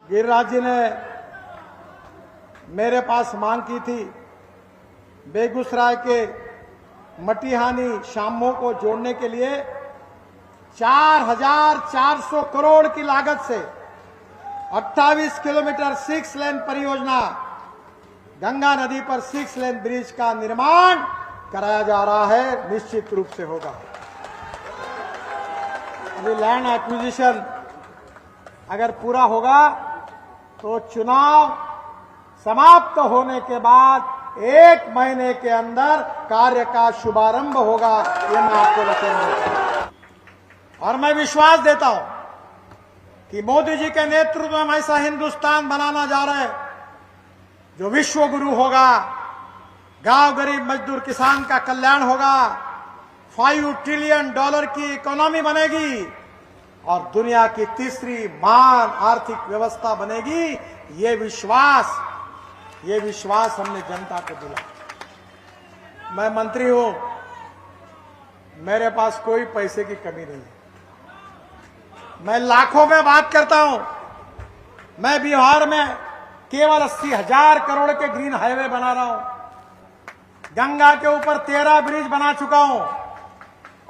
गिरिराज जी ने मेरे पास मांग की थी बेगूसराय के मटिहानी शामो को जोड़ने के लिए 4,400 करोड़ की लागत से 28 किलोमीटर 6 लेन परियोजना गंगा नदी पर 6 लेन ब्रिज का निर्माण कराया जा रहा है। निश्चित रूप से होगा। अभी लैंड एक्विजिशन अगर पूरा होगा तो चुनाव समाप्त होने के बाद 1 महीने के अंदर कार्य का शुभारंभ होगा। ये मैं आपको बताऊंगा और मैं विश्वास देता हूं कि मोदी जी के नेतृत्व में हम ऐसा हिंदुस्तान बनाना जा रहे हैं जो विश्व गुरु होगा। गांव गरीब मजदूर किसान का कल्याण होगा। $5 ट्रिलियन की इकोनॉमी बनेगी और दुनिया की तीसरी महान आर्थिक व्यवस्था बनेगी। ये विश्वास हमने जनता को दिला। मैं मंत्री हूं, मेरे पास कोई पैसे की कमी नहीं है। मैं लाखों में बात करता हूं। मैं बिहार में केवल 80,000 करोड़ के ग्रीन हाईवे बना रहा हूं। गंगा के ऊपर 13 ब्रिज बना चुका हूं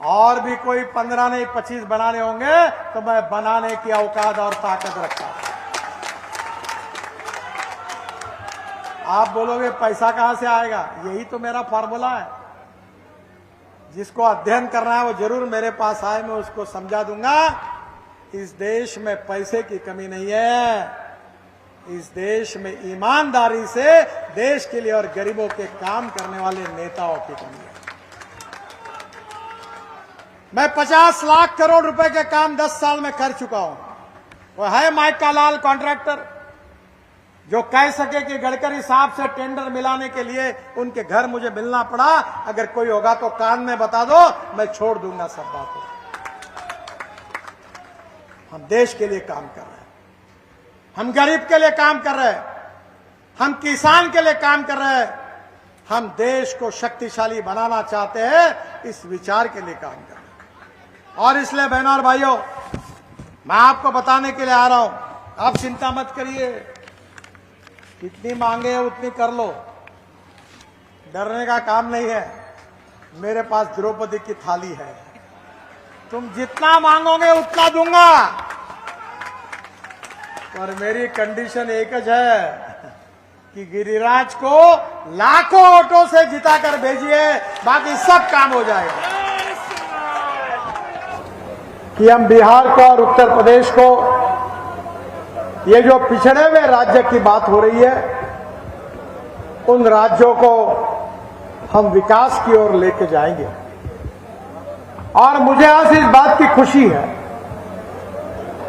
और भी कोई 15 नहीं 25 बनाने होंगे तो मैं बनाने की औकात और ताकत रखता हूं। आप बोलोगे पैसा कहां से आएगा? यही तो मेरा फॉर्मूला है। जिसको अध्ययन करना है वो जरूर मेरे पास आए, मैं उसको समझा दूंगा। इस देश में पैसे की कमी नहीं है। इस देश में ईमानदारी से देश के लिए और गरीबों के काम करने वाले नेताओं की कमी है। मैं 50 लाख करोड़ रुपए के काम 10 साल में कर चुका हूं। वो है माइका लाल कॉन्ट्रैक्टर जो कह सके कि गडकरी साहब से टेंडर मिलाने के लिए उनके घर मुझे मिलना पड़ा। अगर कोई होगा तो कान में बता दो, मैं छोड़ दूंगा सब बातें। हम देश के लिए काम कर रहे हैं, हम गरीब के लिए काम कर रहे हैं, हम किसान के लिए काम कर रहे हैं, हम देश को शक्तिशाली बनाना चाहते हैं। इस विचार के लिए काम कर रहे हैं। और इसलिए बहनों और भाइयों, मैं आपको बताने के लिए आ रहा हूं, आप चिंता मत करिए। जितनी मांगे उतनी कर लो, डरने का काम नहीं है। मेरे पास द्रौपदी की थाली है, तुम जितना मांगोगे उतना दूंगा। और मेरी कंडीशन एक है कि गिरिराज को लाखों वोटों से जिताकर भेजिए, बाकी सब काम हो जाएगा। कि हम बिहार को और उत्तर प्रदेश को, ये जो पिछड़े हुए राज्य की बात हो रही है, उन राज्यों को हम विकास की ओर लेके जाएंगे। और मुझे आज इस बात की खुशी है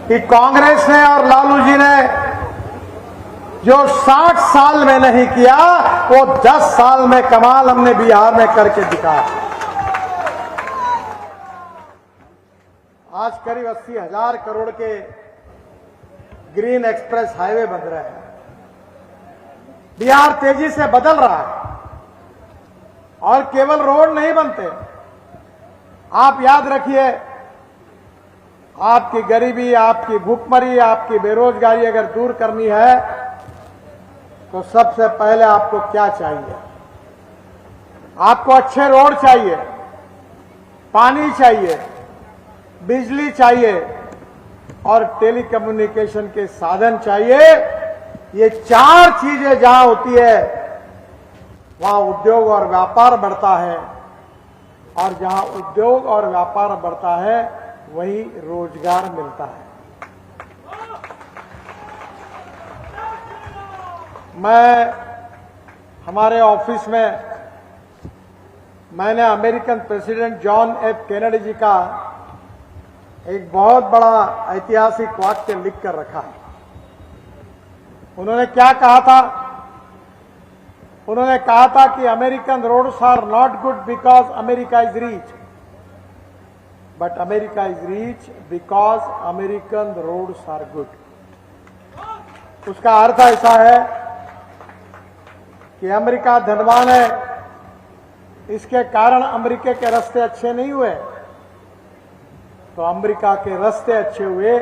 कि कांग्रेस ने और लालू जी ने जो 60 साल में नहीं किया, वो 10 साल में कमाल हमने बिहार में करके दिखाया। आज करीब 80,000 करोड़ के ग्रीन एक्सप्रेस हाईवे बन रहे हैं। बिहार तेजी से बदल रहा है और केवल रोड नहीं बनते। आप याद रखिए, आपकी गरीबी, आपकी भूखमरी, आपकी बेरोजगारी अगर दूर करनी है तो सबसे पहले आपको क्या चाहिए? आपको अच्छे रोड चाहिए, पानी चाहिए, बिजली चाहिए और टेलीकम्युनिकेशन के साधन चाहिए। ये 4 चीजें जहां होती है वहां उद्योग और व्यापार बढ़ता है, और जहां उद्योग और व्यापार बढ़ता है वहीं रोजगार मिलता है। मैं हमारे ऑफिस में मैंने American president John F Kennedy ji का एक बहुत बड़ा ऐतिहासिक वाक्य लिख कर रखा है। उन्होंने क्या कहा था? उन्होंने कहा था कि American roads are not good because America is rich, but America is rich because American roads are good. उसका अर्थ ऐसा है कि अमेरिका धनवान है, इसके कारण अमेरिका के रास्ते अच्छे नहीं हुए, तो अमेरिका के रास्ते अच्छे हुए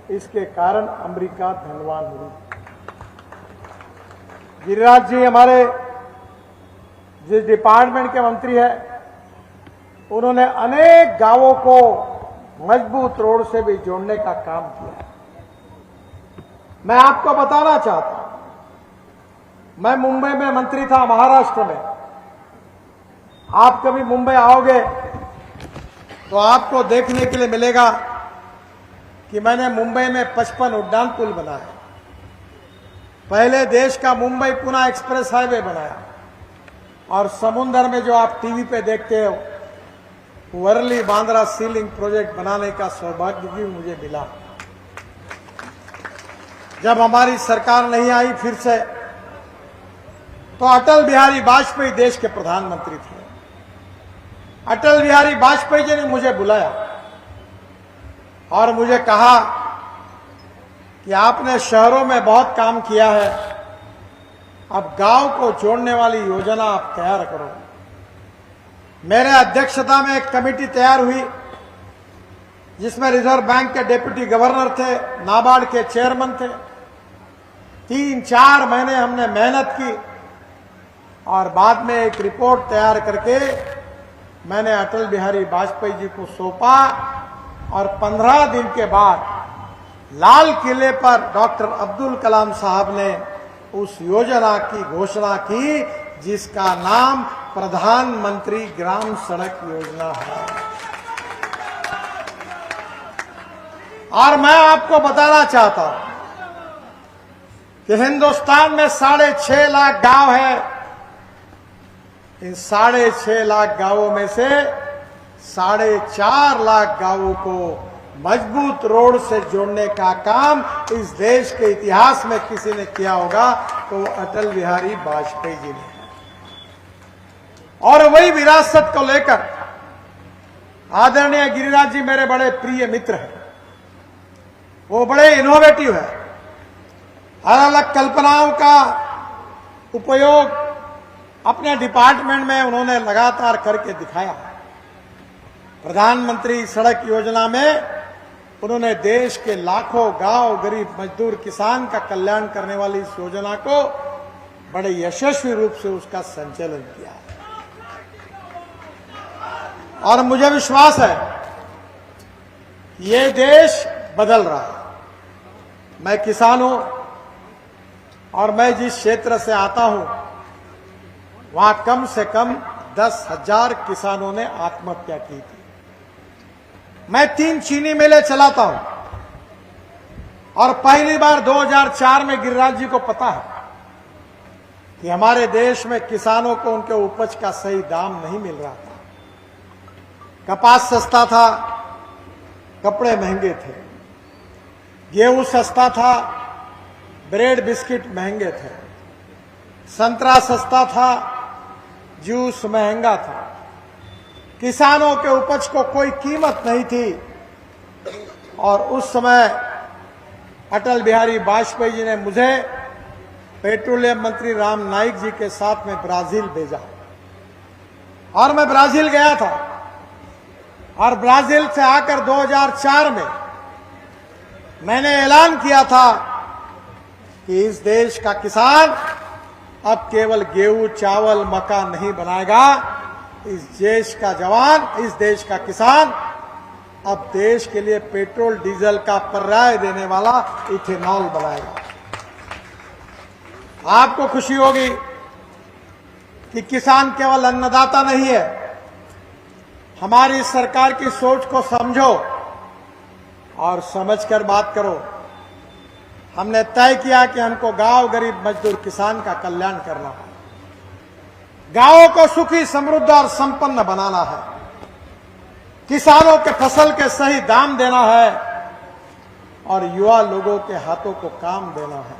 इसके कारण अमेरिका धनवान हुई। गिरिराज जी हमारे जिस डिपार्टमेंट के मंत्री है, उन्होंने अनेक गांवों को मजबूत रोड से भी जोड़ने का काम किया। मैं आपको बताना चाहता हूं, मैं मुंबई में मंत्री था, महाराष्ट्र में। आप कभी मुंबई आओगे तो आपको देखने के लिए मिलेगा कि मैंने मुंबई में 55 उड्डान पुल बनाया। पहले देश का मुंबई पुणे एक्सप्रेस हाईवे बनाया, और समुद्र में जो आप टीवी पे देखते हो, वर्ली बांद्रा सी लिंक प्रोजेक्ट बनाने का सौभाग्य भी मुझे मिला। जब हमारी सरकार नहीं आई फिर से, तो अटल बिहारी वाजपेयी देश के प्रधानमंत्री थे। अटल बिहारी वाजपेयी जी ने मुझे बुलाया और मुझे कहा कि आपने शहरों में बहुत काम किया है, अब गांव को जोड़ने वाली योजना आप तैयार करो। मेरे अध्यक्षता में एक कमेटी तैयार हुई, जिसमें रिजर्व बैंक के डिप्टी गवर्नर थे, नाबार्ड के चेयरमैन थे। 3-4 महीने हमने मेहनत की और बाद में एक रिपोर्ट तैयार करके मैंने अटल बिहारी वाजपेयी जी को सौंपा, और 15 दिन के बाद लाल किले पर डॉक्टर अब्दुल कलाम साहब ने उस योजना की घोषणा की, जिसका नाम प्रधानमंत्री ग्राम सड़क योजना है। और मैं आपको बताना चाहता हूं कि हिंदुस्तान में 6.5 लाख गांव है। इन 6.5 लाख गांवों में से 4.5 लाख गांवों को मजबूत रोड से जोड़ने का काम इस देश के इतिहास में किसी ने किया होगा तो अटल बिहारी वाजपेयी जी ने। और वही विरासत को लेकर आदरणीय गिरिराज जी मेरे बड़े प्रिय मित्र हैं। वो बड़े इनोवेटिव है, अलग अलग कल्पनाओं का उपयोग अपने डिपार्टमेंट में उन्होंने लगातार करके दिखाया। प्रधानमंत्री सड़क योजना में उन्होंने देश के लाखों गांव, गरीब मजदूर, किसान का कल्याण करने वाली इस योजना को बड़े यशस्वी रूप से उसका संचालन किया। और मुझे विश्वास है ये देश बदल रहा है। मैं किसान हूं और मैं जिस क्षेत्र से आता हूं वहां कम से कम 10,000 किसानों ने आत्महत्या की थी। मैं 3 चीनी मिलें चलाता हूं और पहली बार 2004 में गिरिराज जी को पता है कि हमारे देश में किसानों को उनके उपज का सही दाम नहीं मिल रहा था। कपास सस्ता था, कपड़े महंगे थे, गेहूं सस्ता था, ब्रेड बिस्किट महंगे थे, संतरा सस्ता था, जूस महंगा था। किसानों के उपज को कोई कीमत नहीं थी। और उस समय अटल बिहारी वाजपेयी जी ने मुझे पेट्रोलियम मंत्री राम नाईक जी के साथ में ब्राजील भेजा, और मैं ब्राजील गया था। और ब्राजील से आकर 2004 में मैंने ऐलान किया था कि इस देश का किसान अब केवल गेहूं, चावल, मक्का नहीं बनाएगा। इस देश का जवान, इस देश का किसान अब देश के लिए पेट्रोल डीजल का पर्याय देने वाला इथेनॉल बनाएगा। आपको खुशी होगी कि किसान केवल अन्नदाता नहीं है। हमारी सरकार की सोच को समझो और समझकर बात करो। हमने तय किया कि हमको गांव, गरीब मजदूर, किसान का कल्याण करना है। गांवों को सुखी, समृद्ध और संपन्न बनाना है। किसानों के फसल के सही दाम देना है और युवा लोगों के हाथों को काम देना है।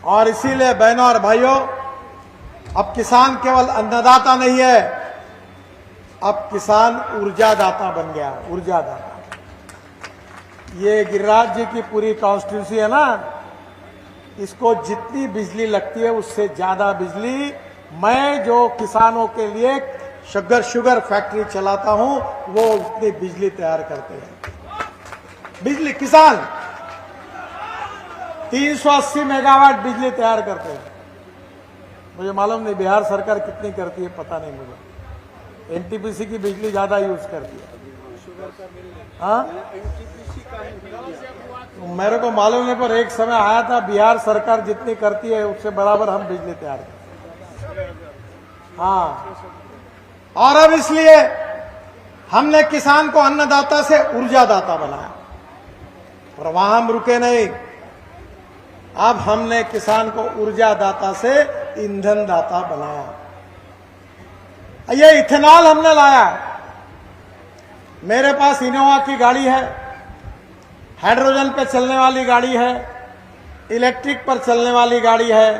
और इसीलिए बहनों और भाइयों, अब किसान केवल अन्नदाता नहीं है, अब किसान ऊर्जादाता बन गया। ऊर्जादाता, ये गिरिराज जी की पूरी कॉन्स्टिट्यूंसी है ना, इसको जितनी बिजली लगती है उससे ज्यादा बिजली मैं जो किसानों के लिए शुगर फैक्ट्री चलाता हूं वो उतनी बिजली तैयार करते हैं। बिजली किसान 380 मेगावाट बिजली तैयार करते हैं। मुझे मालूम नहीं बिहार सरकार कितनी करती है, पता नहीं मुझे। एनटीपीसी की बिजली ज्यादा यूज करती है। हाँ, मेरे को मालूम नहीं, पर एक समय आया था बिहार सरकार जितनी करती है उससे बराबर हम बिजली तैयार करते हैं। हाँ, और अब इसलिए हमने किसान को अन्नदाता से ऊर्जादाता बनाया। और वहां हम रुके नहीं, अब हमने किसान को ऊर्जादाता से ईंधन दाता बनाया। ये इथेनॉल हमने लाया। मेरे पास इनोवा की गाड़ी है, हाइड्रोजन पे चलने वाली गाड़ी है, इलेक्ट्रिक पर चलने वाली गाड़ी है,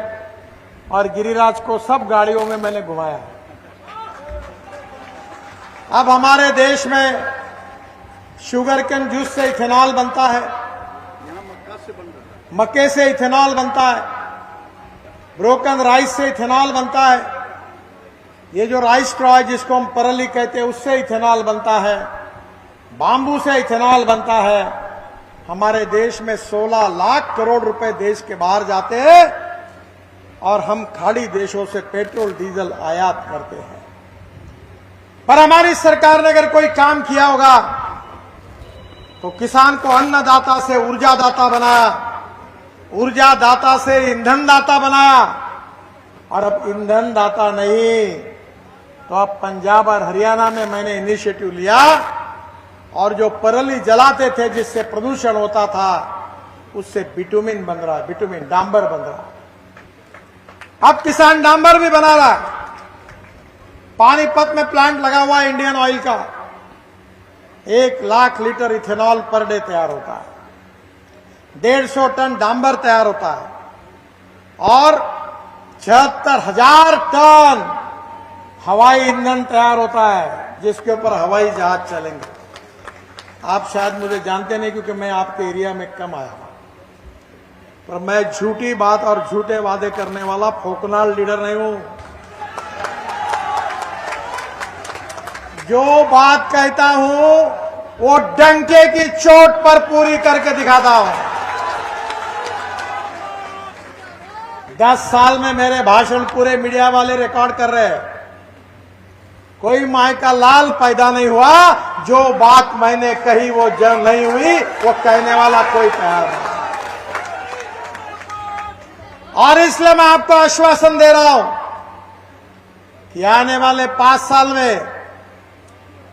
और गिरिराज को सब गाड़ियों में मैंने घुमाया। अब हमारे देश में शुगर केन जूस से इथेनॉल बनता है, मक्के से इथेनॉल बनता है, ब्रोकन राइस से इथेनॉल बनता है, ये जो राइस स्ट्रॉ है जिसको हम परली कहते हैं उससे इथेनॉल बनता है, बाम्बू से इथेनॉल बनता है। हमारे देश में 16 लाख करोड़ रुपए देश के बाहर जाते हैं और हम खाड़ी देशों से पेट्रोल डीजल आयात करते हैं। पर हमारी सरकार ने अगर कोई काम किया होगा तो किसान को अन्नदाता से ऊर्जादाता बनाया, ऊर्जादाता से ईंधन दाता बनाया, और अब ईंधन दाता नहीं तो अब पंजाब और हरियाणा में मैंने इनिशिएटिव लिया और जो परली जलाते थे जिससे प्रदूषण होता था उससे बिटुमिन बन रहा है, बिटुमिन डांबर बन रहा है। अब किसान डांबर भी बना रहा है। पानीपत में प्लांट लगा हुआ है इंडियन ऑयल का, 1 lakh litre ethanol per day तैयार होता है, 150 टन डांबर तैयार होता है और 76,000 टन हवाई ईंधन तैयार होता है जिसके ऊपर हवाई जहाज चलेंगे। आप शायद मुझे जानते नहीं क्योंकि मैं आपके एरिया में कम आया हूं, पर मैं झूठी बात और झूठे वादे करने वाला फोकनाल लीडर नहीं हूं। जो बात कहता हूं वो डंके की चोट पर पूरी करके दिखाता हूं। 10 साल में मेरे भाषण पूरे मीडिया वाले रिकॉर्ड कर रहे हैं। कोई माय का लाल पैदा नहीं हुआ, जो बात मैंने कही वो जंग नहीं हुई, वो कहने वाला कोई तैयार नहीं। और इसलिए मैं आपको आश्वासन दे रहा हूं कि आने वाले 5 साल में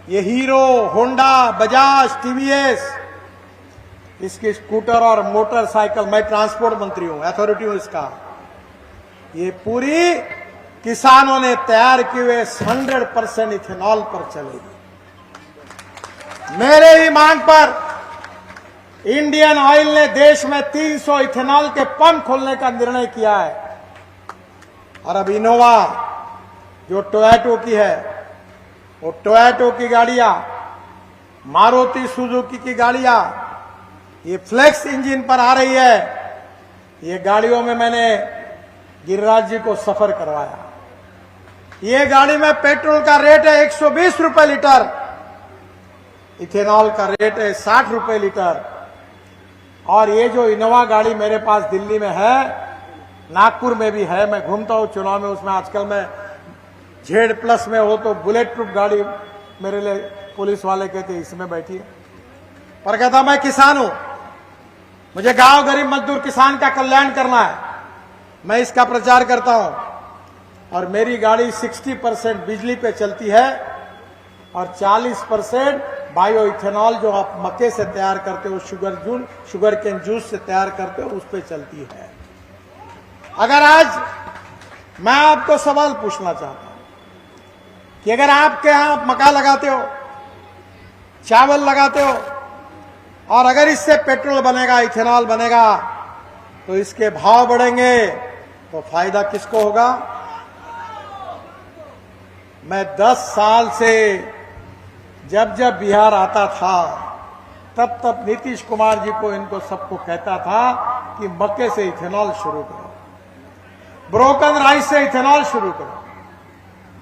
ये हीरो, होंडा, बजाज, टीवीएस, इसकी स्कूटर और मोटरसाइकिल, मैं ट्रांसपोर्ट मंत्री हूं, अथॉरिटी हूं इसका, ये पूरी किसानों ने तैयार किए हुए 100% इथेनॉल पर चलेगी। मेरे ही मांग पर इंडियन ऑयल ने देश में 300 इथेनॉल के पंप खोलने का निर्णय किया है। और अब इनोवा जो टोयोटो की है, वो टोयोटो की गाड़ियां, मारुति सुजुकी की गाड़ियां, ये फ्लेक्स इंजन पर आ रही है। ये गाड़ियों में मैंने गिरिराज जी को सफर करवाया। ये गाड़ी में पेट्रोल का रेट है 120 रुपए लीटर, इथेनॉल का रेट है 60 रुपए लीटर। और ये जो इनोवा गाड़ी मेरे पास दिल्ली में है, नागपुर में भी है, मैं घूमता हूं चुनाव में उसमें। आजकल मैं Z+ में हो तो बुलेट प्रूफ गाड़ी मेरे लिए पुलिस वाले कहते इसमें बैठी है। पर कहता मैं किसान हूं, मुझे गांव गरीब मजदूर किसान का कल्याण करना है, मैं इसका प्रचार करता हूं। और मेरी गाड़ी 60% बिजली पे चलती है और 40% बायो इथेनॉल जो आप मक्के से तैयार करते हो, शुगर केन जूस से तैयार करते हो, उस पे चलती है। अगर आज मैं आपको सवाल पूछना चाहता हूं कि अगर आपके यहां आप मक्का लगाते हो, चावल लगाते हो, और अगर इससे पेट्रोल बनेगा, इथेनॉल बनेगा, तो इसके भाव बढ़ेंगे, तो फायदा किसको होगा? मैं 10 साल से जब जब बिहार आता था तब तब नीतीश कुमार जी को, इनको सबको कहता था कि मक्के से इथेनॉल शुरू करो, ब्रोकन राइस से इथेनॉल शुरू करो।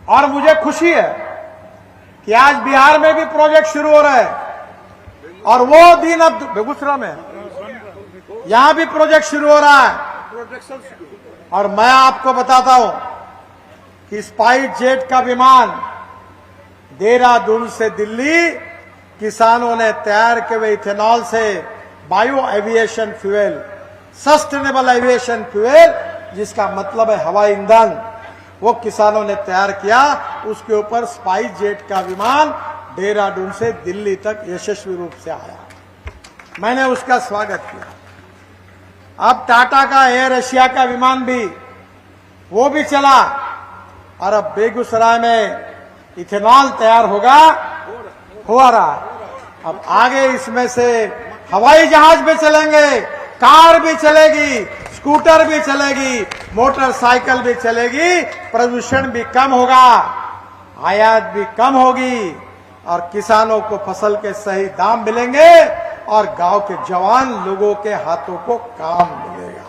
और मुझे खुशी है कि आज बिहार में भी प्रोजेक्ट शुरू हो रहा है। और वो दिन अब बेगूसराय में यहां भी प्रोजेक्ट शुरू हो रहा है। और मैं आपको बताता हूं कि स्पाइस जेट का विमान देहरादून से दिल्ली किसानों ने तैयार किए हुए इथेनॉल से bio aviation fuel, sustainable aviation fuel, जिसका मतलब है हवाई ईंधन, वो किसानों ने तैयार किया। उसके ऊपर स्पाइस जेट का विमान देहरादून से दिल्ली तक यशस्वी रूप से आया। मैंने उसका स्वागत किया। अब टाटा का एयर एशिया का विमान भी, वो भी चला। और अब बेगूसराय में इथेनॉल तैयार होगा, हो रहा है। अब आगे इसमें से हवाई जहाज भी चलेंगे, कार भी चलेगी, स्कूटर भी चलेगी, मोटरसाइकिल भी चलेगी, प्रदूषण भी कम होगा, आयात भी कम होगी और किसानों को फसल के सही दाम मिलेंगे और गांव के जवान लोगों के हाथों को काम मिलेगा।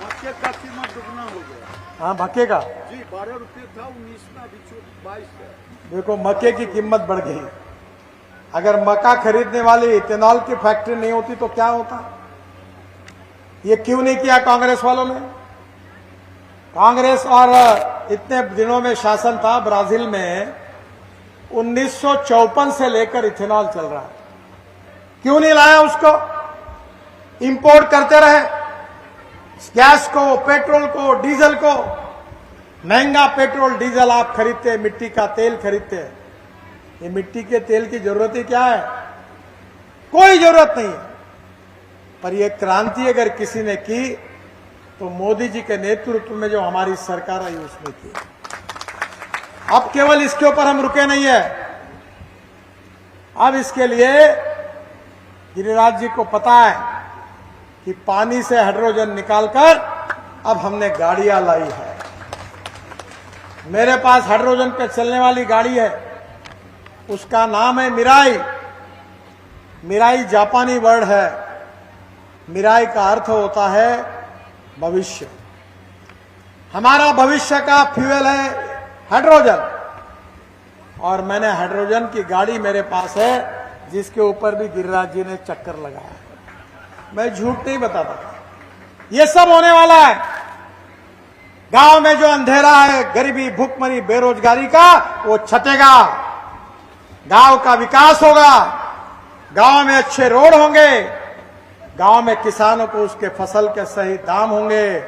मक्के का कीमत दुगना हो गया। हाँ, मक्के का जी 12 रुपये था, 19 में, अभी 22 है। देखो, मक्के की कीमत बढ़ गई। अगर मक्का खरीदने वाली इथेनॉल की फैक्ट्री नहीं होती तो क्या होता? ये क्यों नहीं किया कांग्रेस वालों ने? कांग्रेस और इतने दिनों में शासन था ब्राजील में, 1954 से लेकर इथेनॉल चल रहा है। क्यों नहीं लाया उसको? इंपोर्ट करते रहे गैस को, पेट्रोल को, डीजल को। महंगा पेट्रोल डीजल आप खरीदते, मिट्टी का तेल खरीदते। ये मिट्टी के तेल की जरूरत ही क्या है? कोई जरूरत नहीं है। पर यह क्रांति अगर किसी ने की तो मोदी जी के नेतृत्व में जो हमारी सरकार आई उसने की। अब केवल इसके ऊपर हम रुके नहीं है। अब इसके लिए गिरिराज जी को पता है कि पानी से हाइड्रोजन निकालकर अब हमने गाड़ियां लाई है। मेरे पास हाइड्रोजन पे चलने वाली गाड़ी है, उसका नाम है मिराई। मिराई जापानी वर्ड है। मिराई का अर्थ होता है भविष्य। हमारा भविष्य का फ्यूल है हाइड्रोजन। और मैंने हाइड्रोजन की गाड़ी मेरे पास है, जिसके ऊपर भी गिरिराज जी ने चक्कर लगाया। मैं झूठ नहीं बताता, ये सब होने वाला है। गांव में जो अंधेरा है, गरीबी, भूखमरी, बेरोजगारी का, वो छटेगा। गांव का विकास होगा, गांव में अच्छे रोड होंगे, गांव में किसानों को उसके फसल के सही दाम होंगे,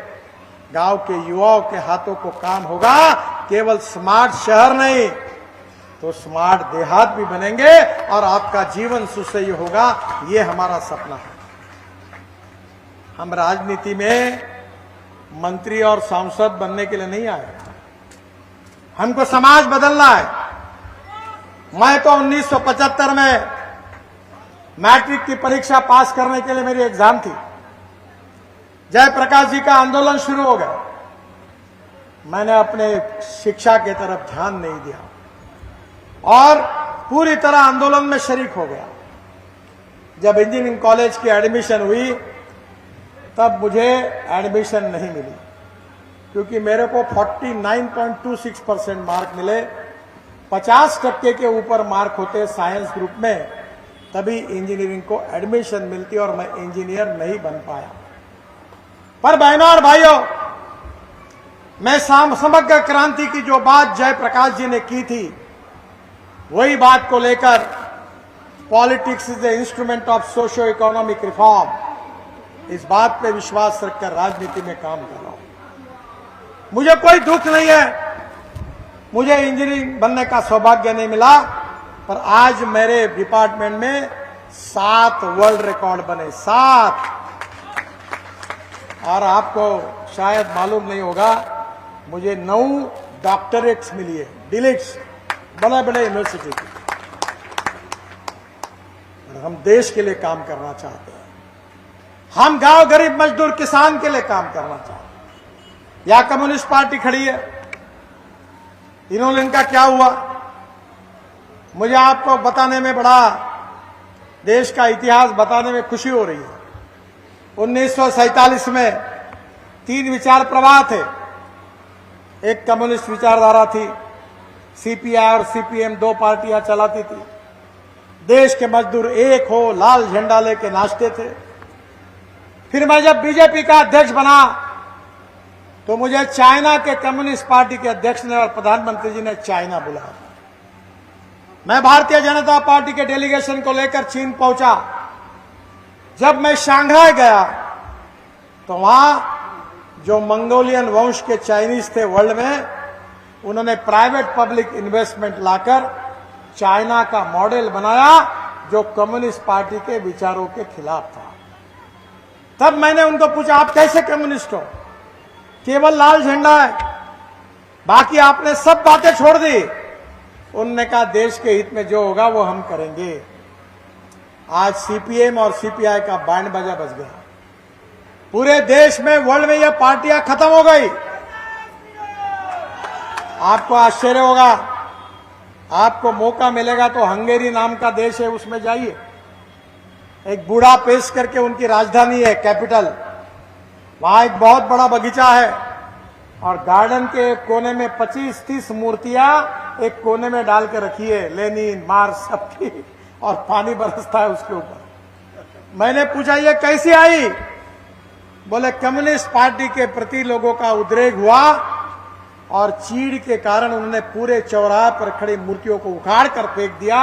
गांव के युवाओं के हाथों को काम होगा। केवल स्मार्ट शहर नहीं तो स्मार्ट देहात भी बनेंगे और आपका जीवन सुसह्य होगा। ये हमारा सपना है। हम राजनीति में मंत्री और सांसद बनने के लिए नहीं आए, हमको समाज बदलना है। मैं तो 1975 में मैट्रिक की परीक्षा पास करने के लिए मेरी एग्जाम थी। जयप्रकाश जी का आंदोलन शुरू हो गया। मैंने अपने शिक्षा की तरफ ध्यान नहीं दिया और पूरी तरह आंदोलन में शरीक हो गया। जब इंजीनियरिंग कॉलेज की एडमिशन हुई तब मुझे एडमिशन नहीं मिली, क्योंकि मेरे को 49.26% मार्क मिले। 50% के ऊपर मार्क होते साइंस ग्रुप में, तभी इंजीनियरिंग को एडमिशन मिलती और मैं इंजीनियर नहीं बन पाया। पर बहनों और भाइयों, मैं समग्र क्रांति की जो बात जयप्रकाश जी ने की थी, वही बात को लेकर politics is the instrument of socio economic reform, इस बात पे विश्वास रखकर राजनीति में काम कर रहा हूं। मुझे कोई दुख नहीं है, मुझे इंजीनियरिंग बनने का सौभाग्य नहीं मिला, पर आज मेरे डिपार्टमेंट में 7 वर्ल्ड रिकॉर्ड बने, 7। और आपको शायद मालूम नहीं होगा, मुझे 9 डॉक्टरेट्स मिली है, डिलिट्स, बड़े बड़े यूनिवर्सिटी की। और हम देश के लिए काम करना चाहते हैं। हम गांव गरीब मजदूर किसान के लिए काम करना चाहते हैं। यहां कम्युनिस्ट पार्टी खड़ी है, इन्होंने, इनका क्या हुआ? मुझे आपको बताने में, बड़ा देश का इतिहास बताने में खुशी हो रही है। 1947 में 3 विचार प्रवाह थे। एक कम्युनिस्ट विचारधारा थी, सीपीआई और सीपीएम 2 पार्टियां चलाती थी। देश के मजदूर एक हो, लाल झंडा लेके नाचते थे। फिर मैं जब बीजेपी का अध्यक्ष बना तो मुझे चाइना के कम्युनिस्ट पार्टी के अध्यक्ष ने और प्रधानमंत्री जी ने चाइना बुलाया। मैं भारतीय जनता पार्टी के डेलीगेशन को लेकर चीन पहुंचा। जब मैं शंघाई गया तो वहां जो मंगोलियन वंश के चाइनीज थे वर्ल्ड में, उन्होंने प्राइवेट पब्लिक इन्वेस्टमेंट लाकर चाइना का मॉडल बनाया जो कम्युनिस्ट पार्टी के विचारों के खिलाफ था। तब मैंने उनको पूछा, आप कैसे कम्युनिस्ट हो? केवल लाल झंडा है, बाकी आपने सब बातें छोड़ दी। उन्होंने कहा, देश के हित में जो होगा वो हम करेंगे। आज सीपीएम और सीपीआई का बैंड बाजा बज गया। पूरे देश में, वर्ल्ड में, यह पार्टियां खत्म हो गई। आपको आश्चर्य होगा, आपको मौका मिलेगा तो हंगेरी नाम का देश है, उसमें जाइए। एक बुडापेस्ट करके उनकी राजधानी है, कैपिटल। वहां एक बहुत बड़ा बगीचा है और गार्डन के एक कोने में 25-30 मूर्तियां एक कोने में डाल के रखी है, लेनिन, मार्क्स सबकी, और पानी बरसता है उसके ऊपर। मैंने पूछा, ये कैसी आई? बोले, कम्युनिस्ट पार्टी के प्रति लोगों का उद्रेक हुआ और चीड़ के कारण उन्होंने पूरे चौराहे पर खड़ी मूर्तियों को उखाड़ कर फेंक दिया।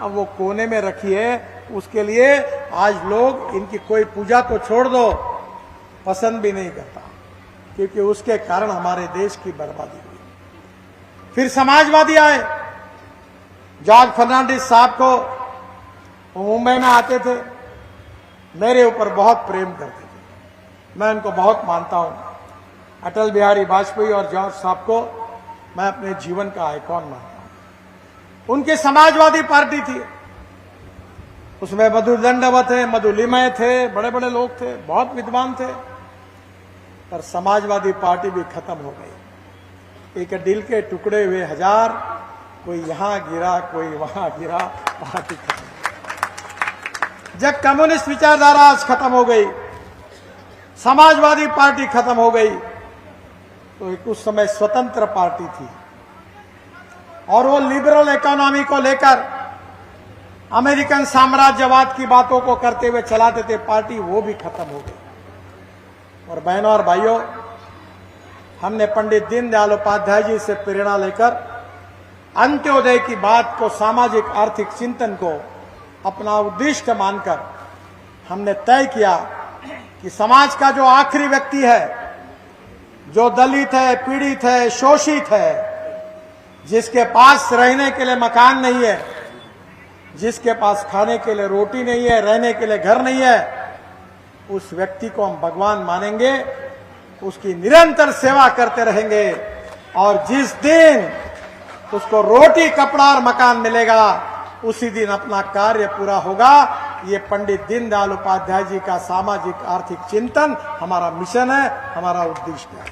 अब वो कोने में रखी है। उसके लिए आज लोग इनकी कोई पूजा तो छोड़ दो, पसंद भी नहीं करता, क्योंकि उसके कारण हमारे देश की बर्बादी हुई। फिर समाजवादी आए। जॉर्ज फर्नांडिस साहब को, वो मुंबई में आते थे, मेरे ऊपर बहुत प्रेम करते थे। मैं उनको बहुत मानता हूं। अटल बिहारी वाजपेयी और जॉर्ज साहब को मैं अपने जीवन का आइकॉन मानता हूं। उनकी समाजवादी पार्टी थी, उसमें मधु दंडवत थे, मधु लिमय थे, बड़े बड़े लोग थे, बहुत विद्वान थे। पर समाजवादी पार्टी भी खत्म हो गई। एक दिल के टुकड़े हुए हजार, कोई यहां गिरा, कोई वहां गिरा, पार्टी खत्म। जब कम्युनिस्ट विचारधारा आज खत्म हो गई, समाजवादी पार्टी खत्म हो गई, तो एक उस समय स्वतंत्र पार्टी थी और वो लिबरल इकोनॉमी को लेकर अमेरिकन साम्राज्यवाद की बातों को करते हुए चलाते थे पार्टी, वो भी खत्म हो गई। और बहनों और भाइयों, हमने पंडित दीनदयाल उपाध्याय जी से प्रेरणा लेकर अंत्योदय की बात को, सामाजिक आर्थिक चिंतन को अपना उद्देश्य मानकर हमने तय किया कि समाज का जो आखिरी व्यक्ति है, जो दलित है, पीड़ित है, शोषित है, जिसके पास रहने के लिए मकान नहीं है, जिसके पास खाने के लिए रोटी नहीं है, रहने के लिए घर नहीं है, उस व्यक्ति को हम भगवान मानेंगे, उसकी निरंतर सेवा करते रहेंगे। और जिस दिन उसको रोटी, कपड़ा और मकान मिलेगा, उसी दिन अपना कार्य पूरा होगा। ये पंडित दीनदयाल उपाध्याय जी का सामाजिक आर्थिक चिंतन हमारा मिशन है, हमारा उद्देश्य है।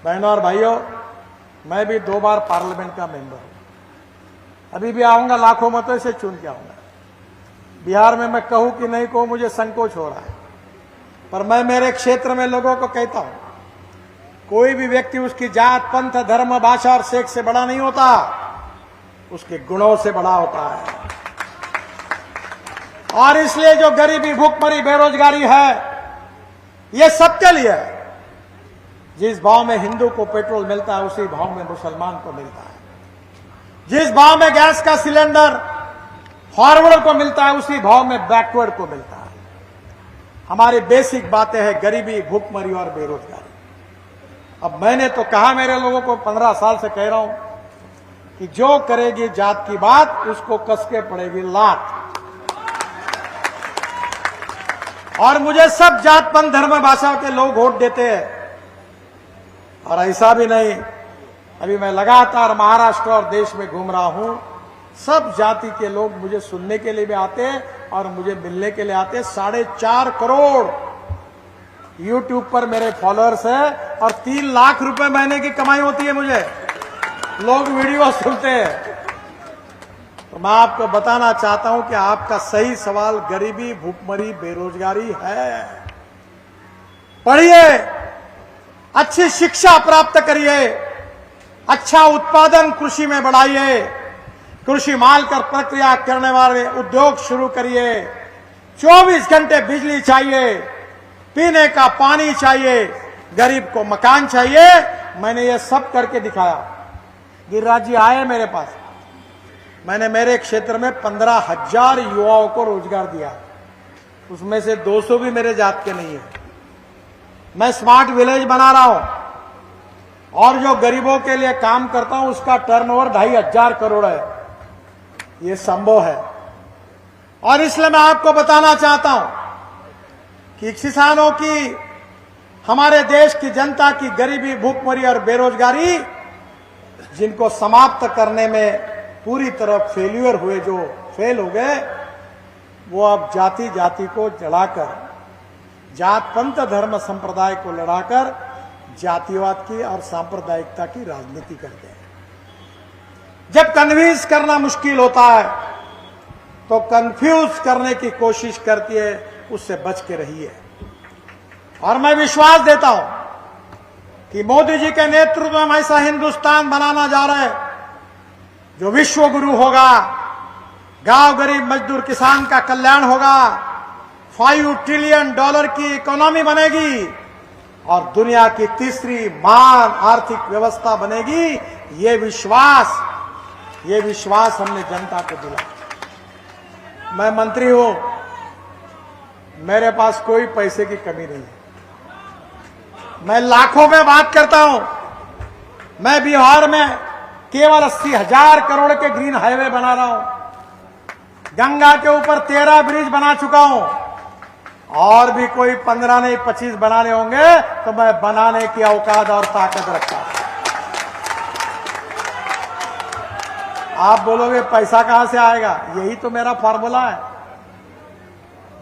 बहनों और भाइयों, मैं भी 2 बार पार्लियामेंट का मेंबर हूं। अभी भी आऊंगा, लाखों मतों से चुन के आऊंगा। बिहार में मैं कहूं कि नहीं कहूं, मुझे संकोच हो रहा है, पर मैं मेरे क्षेत्र में लोगों को कहता हूं, कोई भी व्यक्ति उसकी जात, पंथ, धर्म, भाषा और सेक्स से बड़ा नहीं होता, उसके गुणों से बड़ा होता है। और इसलिए जो गरीबी, भूखमरी, बेरोजगारी है, ये सबके लिए है। जिस भाव में हिंदू को पेट्रोल मिलता है, उसी भाव में मुसलमान को मिलता है। जिस भाव में गैस का सिलेंडर फॉरवर्ड को मिलता है, उसी भाव में बैकवर्ड को मिलता है। हमारी बेसिक बातें हैं गरीबी, भूखमरी और बेरोजगारी। अब मैंने तो कहा मेरे लोगों को, 15 साल से कह रहा हूं कि जो करेगी जात की बात, उसको कसके पड़ेगी लात। और मुझे सब जात, पंथ, धर्म, भाषा के लोग वोट देते हैं। और ऐसा भी नहीं, अभी मैं लगातार महाराष्ट्र और देश में घूम रहा हूं, सब जाति के लोग मुझे सुनने के लिए भी आते हैं और मुझे मिलने के लिए आते हैं। 4.5 करोड़ यूट्यूब पर मेरे फॉलोअर्स हैं और 3 लाख रुपए महीने की कमाई होती है मुझे। लोग वीडियो सुनते हैं। तो मैं आपको बताना चाहता हूं कि आपका सही सवाल गरीबी, भूखमरी, बेरोजगारी है। पढ़िए, अच्छी शिक्षा प्राप्त करिए, अच्छा उत्पादन कृषि में बढ़ाइए, कृषि माल कर प्रक्रिया करने वाले उद्योग शुरू करिए, 24 घंटे बिजली चाहिए, पीने का पानी चाहिए, गरीब को मकान चाहिए। मैंने ये सब करके दिखाया। गिरिराज जी आए मेरे पास, मैंने मेरे क्षेत्र में 15,000 युवाओं को रोजगार दिया, उसमें से 200 भी मेरे जात के नहीं है। मैं स्मार्ट विलेज बना रहा हूं और जो गरीबों के लिए काम करता हूं उसका टर्नओवर 2,500 करोड़ है। ये संभव है। और इसलिए मैं आपको बताना चाहता हूं कि किसानों की, हमारे देश की जनता की गरीबी, भूखमरी और बेरोजगारी, जिनको समाप्त करने में पूरी तरह फेल्यूर हुए, जो फेल हो गए, वो अब जाति जाति को जलाकर, जात पंथ धर्म संप्रदाय को लड़ाकर जातिवाद की और सांप्रदायिकता की राजनीति करते हैं। जब कन्विंस करना मुश्किल होता है तो कंफ्यूज करने की कोशिश करती है, उससे बच के रहिए। और मैं विश्वास देता हूं कि मोदी जी के नेतृत्व में हम ऐसा हिंदुस्तान बनाना जा रहे हैं जो विश्व गुरु होगा, गांव गरीब मजदूर किसान का कल्याण होगा, $5 ट्रिलियन की इकोनॉमी बनेगी और दुनिया की तीसरी महान आर्थिक व्यवस्था बनेगी। ये विश्वास हमने जनता को दिला। मैं मंत्री हूं, मेरे पास कोई पैसे की कमी नहीं है। मैं लाखों में बात करता हूं। मैं बिहार में केवल 80,000 करोड़ के ग्रीन हाईवे बना रहा हूं। गंगा के ऊपर 13 ब्रिज बना चुका हूं और भी कोई 15 नहीं 25 बनाने होंगे तो मैं बनाने की औकात और ताकत रखता हूं। आप बोलोगे पैसा कहां से आएगा? यही तो मेरा फार्मूला है।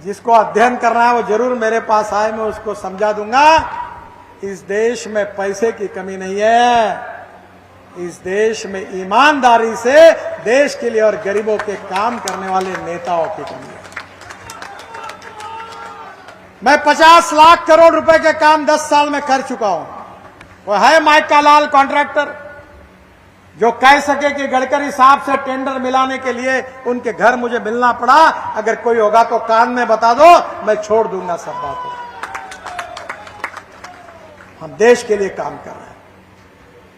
जिसको अध्ययन करना है वो जरूर मेरे पास आए, मैं उसको समझा दूंगा। इस देश में पैसे की कमी नहीं है, इस देश में ईमानदारी से देश के लिए और गरीबों के काम करने वाले नेताओं की कमी है। मैं 50 लाख करोड़ रुपए के काम 10 साल में कर चुका हूं। वो है माइका लाल कॉन्ट्रैक्टर जो कह सके कि गडकरी साहब से टेंडर मिलाने के लिए उनके घर मुझे मिलना पड़ा। अगर कोई होगा तो कान में बता दो, मैं छोड़ दूंगा सब बातों। हम देश के लिए काम कर रहे हैं,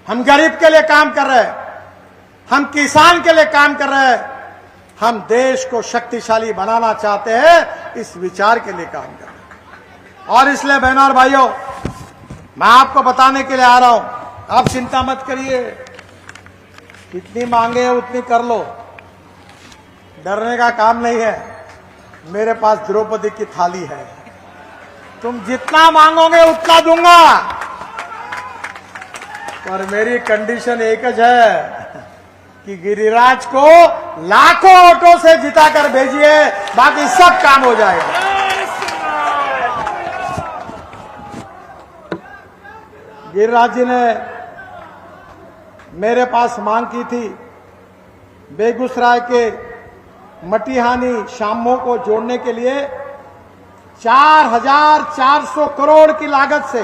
हम गरीब के लिए काम कर रहे हैं, हम किसान के लिए काम कर रहे हैं, हम देश को शक्तिशाली बनाना चाहते हैं। इस विचार के लिए काम कर रहे हैं। और इसलिए बहनों और भाइयों, मैं आपको बताने के लिए आ रहा हूं, आप चिंता मत करिए, कितनी मांगे है उतनी कर लो, डरने का काम नहीं है। मेरे पास द्रौपदी की थाली है, तुम जितना मांगोगे उतना दूंगा। पर मेरी कंडीशन एक ही है कि गिरिराज को लाखों वोटों से जिताकर भेजिए, बाकी सब काम हो जाएगा। गिरिराज जी ने मेरे पास मांग की थी बेगूसराय के मटिहानी शामो को जोड़ने के लिए 4,400 करोड़ की लागत से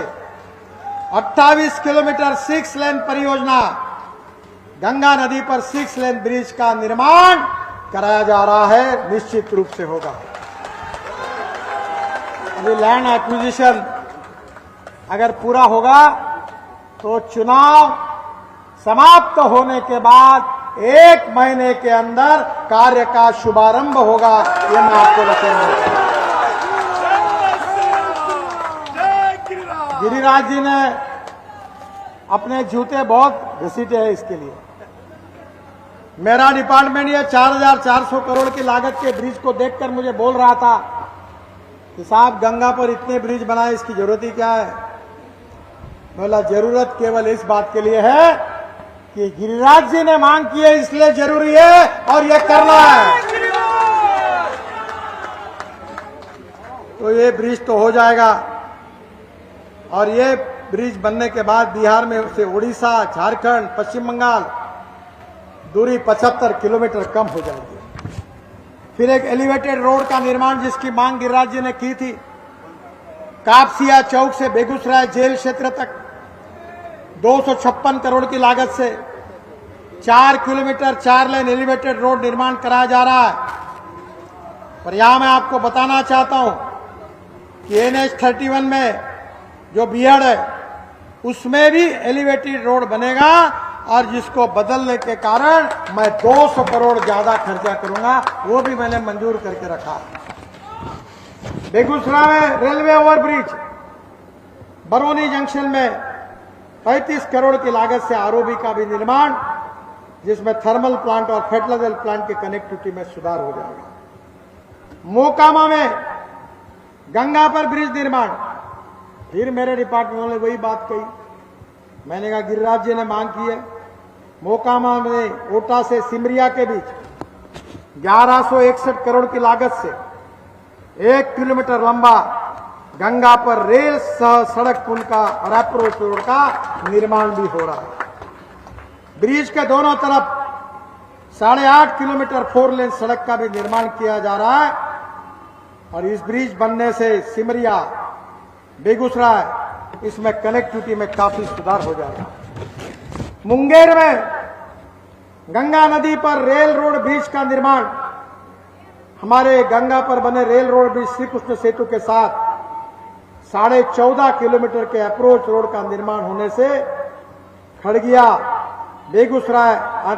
28 किलोमीटर 6 लेन परियोजना, गंगा नदी पर 6 लेन ब्रिज का निर्माण कराया जा रहा है। निश्चित रूप से होगा। अभी लैंड एक्विजिशन अगर पूरा होगा तो चुनाव समाप्त होने के बाद 1 महीने के अंदर कार्य का शुभारंभ होगा। ये मैं आपको बताऊंगा। गिरिराज जी ने अपने जूते बहुत घसीटे हैं इसके लिए। मेरा डिपार्टमेंट ये 4,400 करोड़ की लागत के ब्रिज को देखकर मुझे बोल रहा था कि साहब गंगा पर इतने ब्रिज बनाए, इसकी जरूरत ही क्या है? बोला जरूरत केवल इस बात के लिए है कि गिरिराज जी ने मांग की है, इसलिए जरूरी है और ये करना है। तो ये ब्रिज तो हो जाएगा और ये ब्रिज बनने के बाद बिहार में से उड़ीसा, झारखंड, पश्चिम बंगाल दूरी 75 किलोमीटर कम हो जाएगी। फिर एक एलिवेटेड रोड का निर्माण जिसकी मांग गिरिराज जी ने की थी, कापसिया चौक से बेगूसराय जेल क्षेत्र तक 256 करोड़ की लागत से 4 किलोमीटर 4 लेन एलिवेटेड रोड निर्माण कराया जा रहा है। पर यहां मैं आपको बताना चाहता हूं कि NH-31 में जो बीहड़ है उसमें भी एलिवेटेड रोड बनेगा और जिसको बदलने के कारण मैं 200 करोड़ ज्यादा खर्चा करूंगा, वो भी मैंने मंजूर करके रखा। बेगूसराय में रेलवे ओवरब्रिज, बरौनी जंक्शन में 35 करोड़ की लागत से आरओबी का भी निर्माण, जिसमें थर्मल प्लांट और फर्टिलाइजर प्लांट की कनेक्टिविटी में सुधार हो जाएगा। मोकामा में गंगा पर ब्रिज निर्माण, फिर मेरे डिपार्टमेंट ने वही बात कही। मैंने कहा गिरिराज जी ने मांग की है। मोकामा में ओटा से सिमरिया के बीच 1161 करोड़ की लागत से 1 किलोमीटर लंबा गंगा पर रेल सह सड़क पुल का और अप्रोच रोड का निर्माण भी हो रहा है। ब्रिज के दोनों तरफ 8.5 किलोमीटर 4 लेन सड़क का भी निर्माण किया जा रहा है और इस ब्रिज बनने से सिमरिया, बेगूसराय, इसमें कनेक्टिविटी में काफी सुधार हो जाएगा। मुंगेर में गंगा नदी पर रेल रोड ब्रिज का निर्माण, हमारे गंगा पर बने rail road bridge Shri Krishna Setu के साथ 14.5 किलोमीटर के अप्रोच रोड का निर्माण होने से खड़गिया, बेगूसराय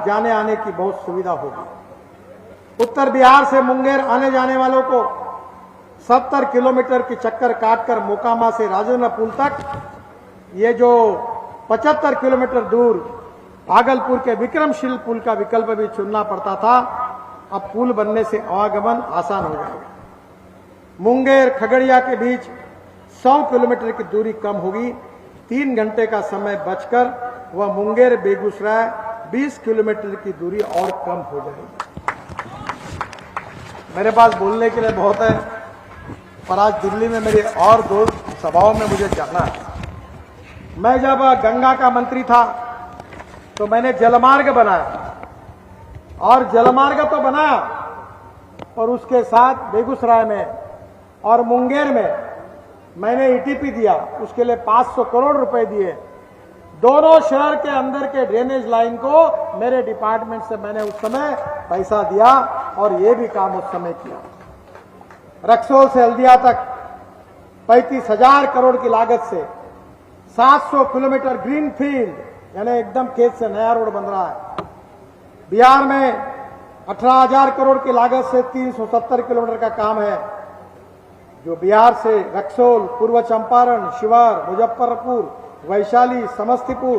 जाने आने की बहुत सुविधा होगी। उत्तर बिहार से मुंगेर आने जाने वालों को 70 किलोमीटर की चक्कर काटकर मोकामा से राजेंद्र पुल तक, ये जो 75 किलोमीटर दूर भागलपुर के विक्रमशील पुल का विकल्प भी चुनना पड़ता था, अब पुल बनने से आवागमन आसान हो जाएगा। मुंगेर खगड़िया के बीच 100 किलोमीटर की दूरी कम होगी, 3 घंटे का समय बचकर वह मुंगेर बेगूसराय 20 किलोमीटर की दूरी और कम हो जाएगी। मेरे पास बोलने के लिए बहुत है, पर आज दिल्ली में मेरी और 2 सभाओं में मुझे जाना है। मैं जब गंगा का मंत्री था तो मैंने जलमार्ग बनाया, और जलमार्ग तो बनाया और उसके साथ बेगूसराय में और मुंगेर में मैंने ईटीपी दिया, उसके लिए 500 करोड़ रुपए दिए। दोनों शहर के अंदर के ड्रेनेज लाइन को मेरे डिपार्टमेंट से मैंने उस समय पैसा दिया और ये भी काम उस समय किया। रक्सौल से हल्दिया तक 35,000 करोड़ की लागत से 700 किलोमीटर ग्रीन फील्ड, यानी एकदम खेत से नया रोड बन रहा है। बिहार में 18,000 करोड़ की लागत से 370 किलोमीटर का काम है, जो बिहार से रक्सौल, पूर्व चंपारण, शिवार, मुजफ्फरपुर, वैशाली, समस्तीपुर,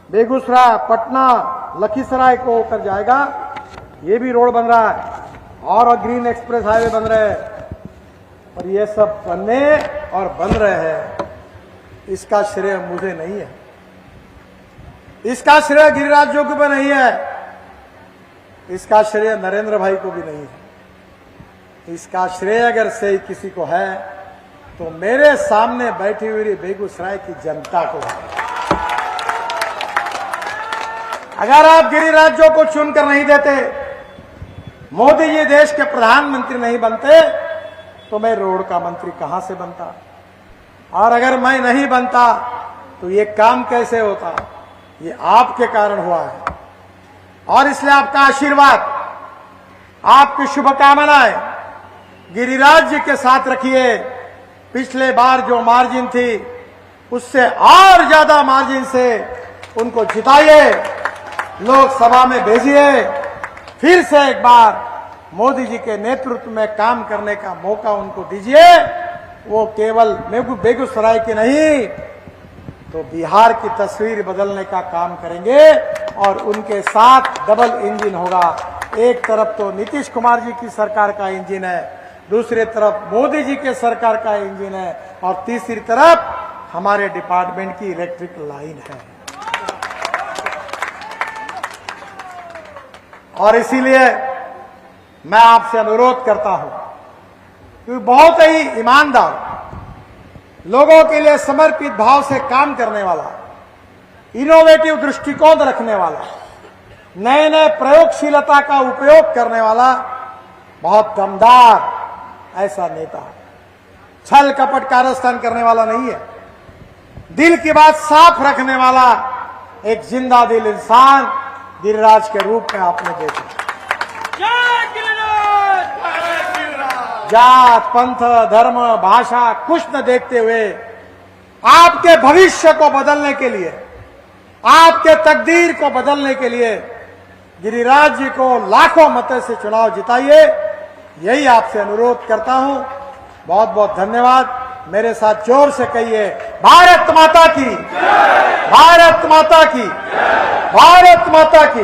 बेगूसराय, पटना, लखीसराय को होकर जाएगा। ये भी रोड बन रहा है और ग्रीन एक्सप्रेस हाईवे बन रहे हैं, और ये सब बनने और बन रहे हैं। इसका श्रेय मुझे नहीं है, इसका श्रेय गिरिराज जी को भी नहीं है, इसका श्रेय नरेंद्र भाई को भी नहीं है। इसका श्रेय अगर से किसी को है तो मेरे सामने बैठी हुई बेगूसराय की जनता को है। अगर आप गिरिराज्यों को चुनकर नहीं देते, मोदी जी देश के प्रधानमंत्री नहीं बनते, तो मैं रोड का मंत्री कहां से बनता? और अगर मैं नहीं बनता तो ये काम कैसे होता? ये आपके कारण हुआ है, और इसलिए आपका आशीर्वाद, आपकी शुभकामनाएं गिरिराज जी के साथ रखिए। पिछले बार जो मार्जिन थी उससे और ज्यादा मार्जिन से उनको जिताइए, लोकसभा में भेजिए, फिर से एक बार मोदी जी के नेतृत्व में काम करने का मौका उनको दीजिए। वो केवल बेगूसराय की नहीं तो बिहार की तस्वीर बदलने का काम करेंगे, और उनके साथ डबल इंजन होगा। एक तरफ तो नीतीश कुमार जी की सरकार का इंजन है, दूसरी तरफ मोदी जी के सरकार का इंजन है, और तीसरी तरफ हमारे डिपार्टमेंट की इलेक्ट्रिक लाइन है। और इसीलिए मैं आपसे अनुरोध करता हूं कि बहुत ही ईमानदार, लोगों के लिए समर्पित भाव से काम करने वाला, इनोवेटिव दृष्टिकोण रखने वाला, नए नए प्रयोगशीलता का उपयोग करने वाला बहुत दमदार ऐसा नेता, छल कपट कारस्थान करने वाला नहीं है, दिल की बात साफ रखने वाला एक जिंदा दिल इंसान गिरिराज के रूप में आपने देखा। जय गिरिराज! जात, पंथ, धर्म, भाषा कुछ न देखते हुए आपके भविष्य को बदलने के लिए, आपके तकदीर को बदलने के लिए गिरिराज जी को लाखों मतों से चुनाव जिताइए, यही आपसे अनुरोध करता हूं। बहुत बहुत धन्यवाद। मेरे साथ जोर से कहिए, भारत माता की, भारत माता की, भारत माता की।